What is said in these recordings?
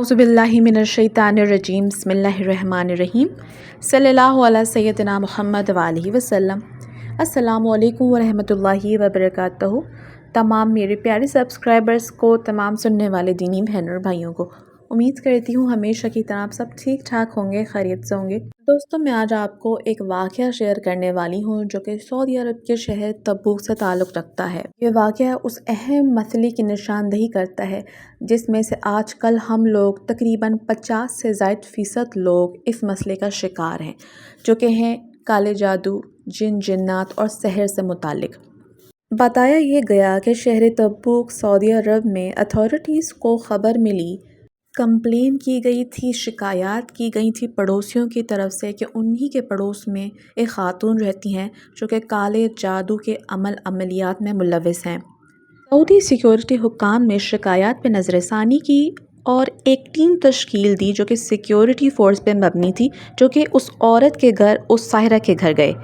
औज़ुबिल्लाहि मिनश्शैतानिर्रजीम बिस्मिल्लाहिर्रहमानिर्रहीम सल्लल्लाहु अला सय्यदिना मुहम्मद व आलिहि वसल्लम। अस्सलामु अलैकुम व रहमतुल्लाहि व बरकातहू। तमाम मेरे प्यारे सब्सक्राइबर्स को, तमाम सुनने वाले दीनी बहन और भाइयों को उम्मीद करती हूँ हमेशा की तरह आप सब ठीक ठाक होंगे, खैरियत से होंगे। दोस्तों, मैं आज आपको एक वाक़या शेयर करने वाली हूँ जो कि सऊदी अरब के शहर तबूक से ताल्लुक़ रखता है। ये वाक़या उस अहम मसले की निशानदही करता है जिसमें से आजकल हम लोग तकरीबन 50 से ज़ायद % लोग इस मसले का शिकार हैं, जो कि हैं काले जादू, जिन जिन्नात और सहर से मुतालिक। बताया ये गया कि शहर तबूक सऊदी अरब में अथॉरिटीज़ को ख़बर मिली, कंप्लेन की गई थी, शिकायत की गई थी पड़ोसियों की तरफ से कि उन्हीं के पड़ोस में एक ख़ातून रहती हैं जो कि काले जादू के अमलियात में मुलव्वस हैं। सऊदी सिक्योरिटी हुक्काम ने शिकायत पे नज़रसानी की और एक टीम तश्कील दी जो कि सिक्योरिटी फ़ोर्स पे मबनी थी, जो कि उस औरत के घर, उस साहिरा के घर गए।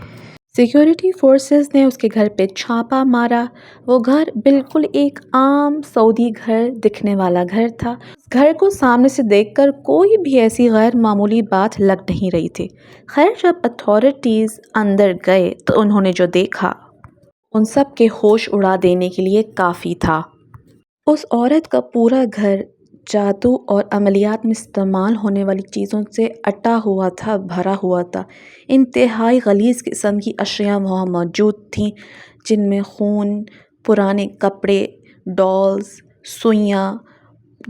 सिक्योरिटी फोर्सेस ने उसके घर पे छापा मारा। वो घर बिल्कुल एक आम सऊदी घर दिखने वाला घर था। घर को सामने से देखकर कोई भी ऐसी गैर मामूली बात लग नहीं रही थी। खैर, जब अथॉरिटीज़ अंदर गए तो उन्होंने जो देखा उन सब के होश उड़ा देने के लिए काफ़ी था। उस औरत का पूरा घर जादू और अमलियात में इस्तेमाल होने वाली चीज़ों से अटा हुआ था, भरा हुआ था। इंतहाई गलीज़ किस्म की अशिया वहाँ मौजूद थीं, जिनमें खून, पुराने कपड़े, डॉल्स, सुइयाँ,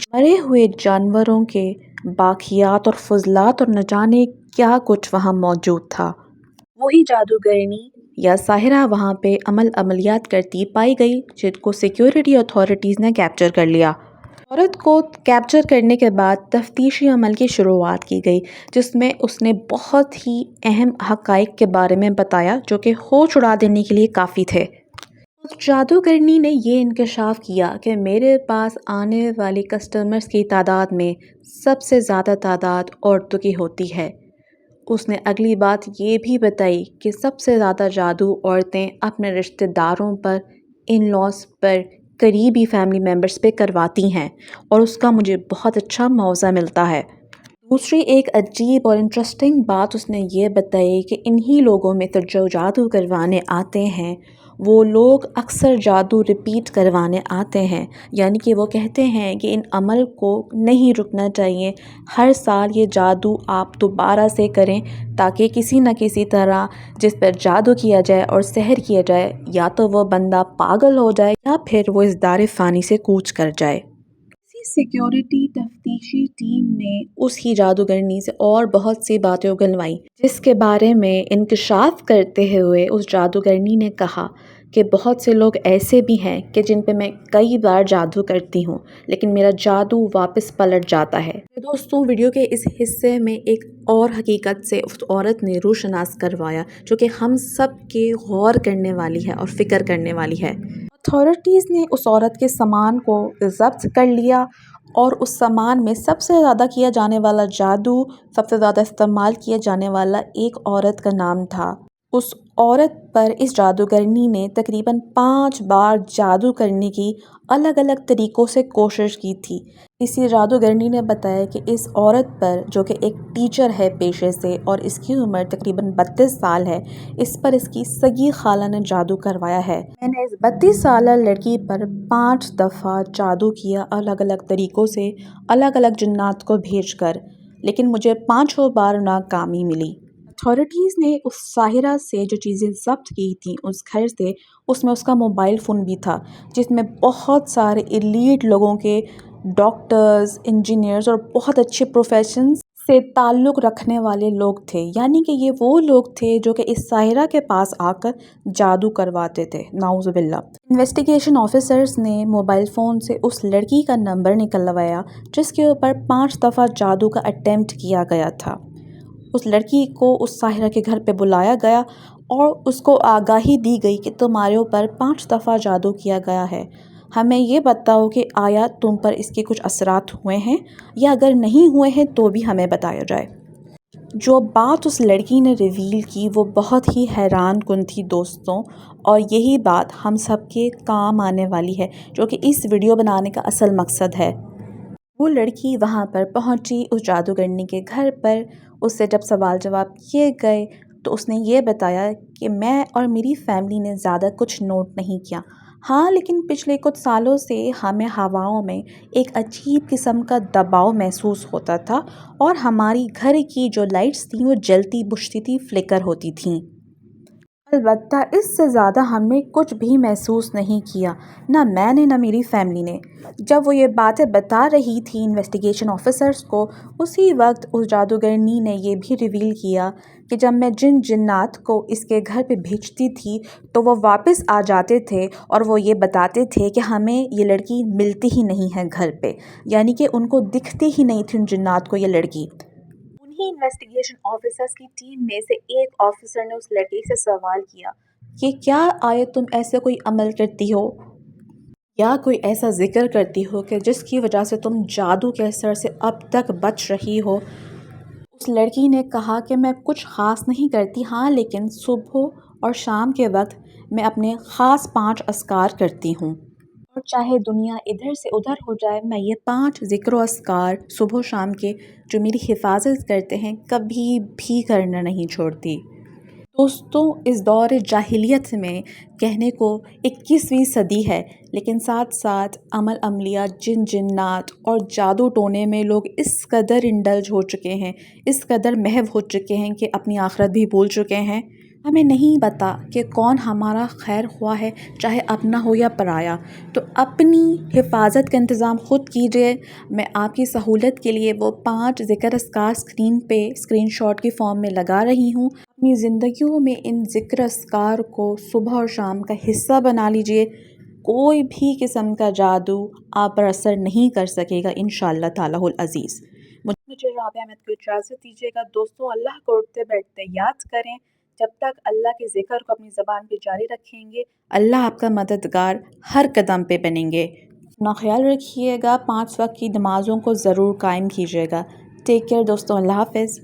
मरे हुए जानवरों के बाक़ियात और फजलात और न जाने क्या कुछ वहाँ मौजूद था। वही जादूगरनी या साहिरा वहाँ पे अमलियात करती पाई गई, जिनको सिक्योरिटी अथॉरिटीज़ ने कैप्चर कर लिया। औरत को कैप्चर करने के बाद तफ्तीशी अमल की शुरुआत की गई, जिसमें उसने बहुत ही अहम हक़ाइक़ के बारे में बताया जो कि होश उड़ा देने के लिए काफ़ी थे। उस जादूगरनी ने ये इंकशाफ किया कि मेरे पास आने वाले कस्टमर्स की तादाद में सबसे ज़्यादा तादाद औरतों की होती है। उसने अगली बात ये भी बताई कि सबसे ज़्यादा जादू औरतें अपने रिश्तेदारों पर, इन लॉस पर, करीबी फैमिली मेम्बर्स पे करवाती हैं और उसका मुझे बहुत अच्छा मुआवजा मिलता है। दूसरी एक अजीब और इंटरेस्टिंग बात उसने ये बताई कि इन्हीं लोगों में तो जो जादू करवाने आते हैं वो लोग अक्सर जादू रिपीट करवाने आते हैं, यानी कि वो कहते हैं कि इन अमल को नहीं रुकना चाहिए, हर साल ये जादू आप दोबारा से करें ताकि किसी न किसी तरह जिस पर जादू किया जाए और सहर किया जाए, या तो वो बंदा पागल हो जाए या फिर वो इस दार फ़ानी से कूच कर जाए। सिक्योरिटी तफ्तीशी टीम ने उसी जादूगरनी से और बहुत सी बातें उगलवाई, जिसके बारे में इंकशाफ करते हुए उस जादूगरनी ने कहा कि बहुत से लोग ऐसे भी हैं कि जिन पे मैं कई बार जादू करती हूँ लेकिन मेरा जादू वापस पलट जाता है। दोस्तों, वीडियो के इस हिस्से में एक और हकीकत से उस औरत ने रूशनास करवाया जो कि हम सब के गौर करने वाली है और फ़िक्र करने वाली है। अथॉरिटीज़ ने उस औरत के सामान को ज़ब्त कर लिया और उस सामान में सबसे ज़्यादा किया जाने वाला जादू, सबसे ज़्यादा इस्तेमाल किया जाने वाला एक औरत का नाम था। उस औरत पर इस जादूगरनी ने तकरीबन 5 बार जादू करने की अलग अलग तरीक़ों से कोशिश की थी। इसी जादूगरनी ने बताया कि इस औरत पर, जो कि एक टीचर है पेशे से और इसकी उम्र तकरीबन 32 साल है, इस पर इसकी सगी खाला ने जादू करवाया है। मैंने इस 32 साला लड़की पर 5 दफ़ा जादू किया, अलग अलग तरीक़ों से, अलग अलग जिन्नात को भेजकर, लेकिन मुझे 5 बार नाकामी मिली। अथॉरिटीज़ ने उस साहिरा से जो चीज़ें ज़ब्त की थी उस घर से, उसमें उसका मोबाइल फ़ोन भी था, जिसमें बहुत सारे एलीट लोगों के, डॉक्टर्स, इंजीनियर्स और बहुत अच्छे प्रोफेशंस से ताल्लुक़ रखने वाले लोग थे। यानी कि ये वो लोग थे जो कि इस साहिरा के पास आकर जादू करवाते थे, नाउज़ुबिल्लाह। इन्वेस्टिगेशन ऑफिसर्स ने मोबाइल फ़ोन से उस लड़की का नंबर निकलवाया जिसके ऊपर 5 दफ़ा जादू का अटेम्प्ट किया गया था। उस लड़की को उस साहिरा के घर पे बुलाया गया और उसको आगाही दी गई कि तुम्हारे ऊपर 5 दफ़ा जादू किया गया है, हमें ये बताओ कि आया तुम पर इसके कुछ असरात हुए हैं, या अगर नहीं हुए हैं तो भी हमें बताया जाए। जो बात उस लड़की ने रिवील की वो बहुत ही हैरान कुन थी दोस्तों, और यही बात हम सब के काम आने वाली है, जो कि इस वीडियो बनाने का असल मकसद है। وہ لڑکی وہاں پر پہنچی اس جادوگرنی کے گھر پر، اس سے جب سوال جواب کیے گئے تو اس نے یہ بتایا کہ میں اور میری فیملی نے زیادہ کچھ نوٹ نہیں کیا، ہاں لیکن پچھلے کچھ سالوں سے ہمیں ہواؤں میں ایک عجیب قسم کا دباؤ محسوس ہوتا تھا اور ہماری گھر کی جو لائٹس تھیں وہ جلتی بجھتی تھی، فلکر ہوتی تھیں۔ البتہ اس سے زیادہ ہم نے کچھ بھی محسوس نہیں کیا، نہ میں نے نہ میری فیملی نے۔ جب وہ یہ باتیں بتا رہی تھی انویسٹیگیشن آفیسرز کو، اسی وقت اس جادوگرنی نے یہ بھی ریویل کیا کہ جب میں جنات کو اس کے گھر پہ بھیجتی تھی تو وہ واپس آ جاتے تھے اور وہ یہ بتاتے تھے کہ ہمیں یہ لڑکی ملتی ہی نہیں ہے گھر پہ، یعنی کہ ان کو دکھتی ہی نہیں تھی ان جنات کو یہ لڑکی۔ انہی انویسٹیگیشن آفیسرز کی ٹیم میں سے ایک آفیسر نے اس لڑکی سے سوال کیا کہ کیا آیا تم ایسا کوئی عمل کرتی ہو یا کوئی ایسا ذکر کرتی ہو کہ جس کی وجہ سے تم جادو کے اثر سے اب تک بچ رہی ہو؟ اس لڑکی نے کہا کہ میں کچھ خاص نہیں کرتی، ہاں لیکن صبح اور شام کے وقت میں اپنے خاص 5 اذکار کرتی ہوں، اور چاہے دنیا ادھر سے ادھر ہو جائے میں یہ 5 ذکر و اذکار صبح و شام کے جو میری حفاظت کرتے ہیں کبھی بھی کرنا نہیں چھوڑتی۔ دوستوں، اس دور جاہلیت میں کہنے کو 21ویں صدی ہے، لیکن ساتھ ساتھ عمل عملیہ جنات اور جادو ٹونے میں لوگ اس قدر انڈلج ہو چکے ہیں، اس قدر محو ہو چکے ہیں کہ اپنی آخرت بھی بھول چکے ہیں۔ ہمیں نہیں پتا کہ کون ہمارا خیر خواہ ہے، چاہے اپنا ہو یا پرایا، تو اپنی حفاظت کا انتظام خود کیجیے۔ میں آپ کی سہولت کے لیے وہ 5 ذکر اذکار اسکرین پہ اسکرین شاٹ کی فارم میں لگا رہی ہوں۔ اپنی زندگیوں میں ان ذکر اذکار کو صبح اور شام کا حصہ بنا لیجیے، کوئی بھی قسم کا جادو آپ پر اثر نہیں کر سکے گا انشاءاللہ تعالی العزیز۔ مجھے رابعہ احمد کو اجازت دیجیے گا۔ دوستوں، اللہ کو اٹھتے بیٹھتے یاد کریں، جب تک اللہ کے ذکر کو اپنی زبان پہ جاری رکھیں گے اللہ آپ کا مددگار ہر قدم پہ بنیں گے۔ اپنا خیال رکھیے گا، 5 وقت کی نمازوں کو ضرور قائم کیجیے گا۔ ٹیک کیئر دوستوں، اللہ حافظ۔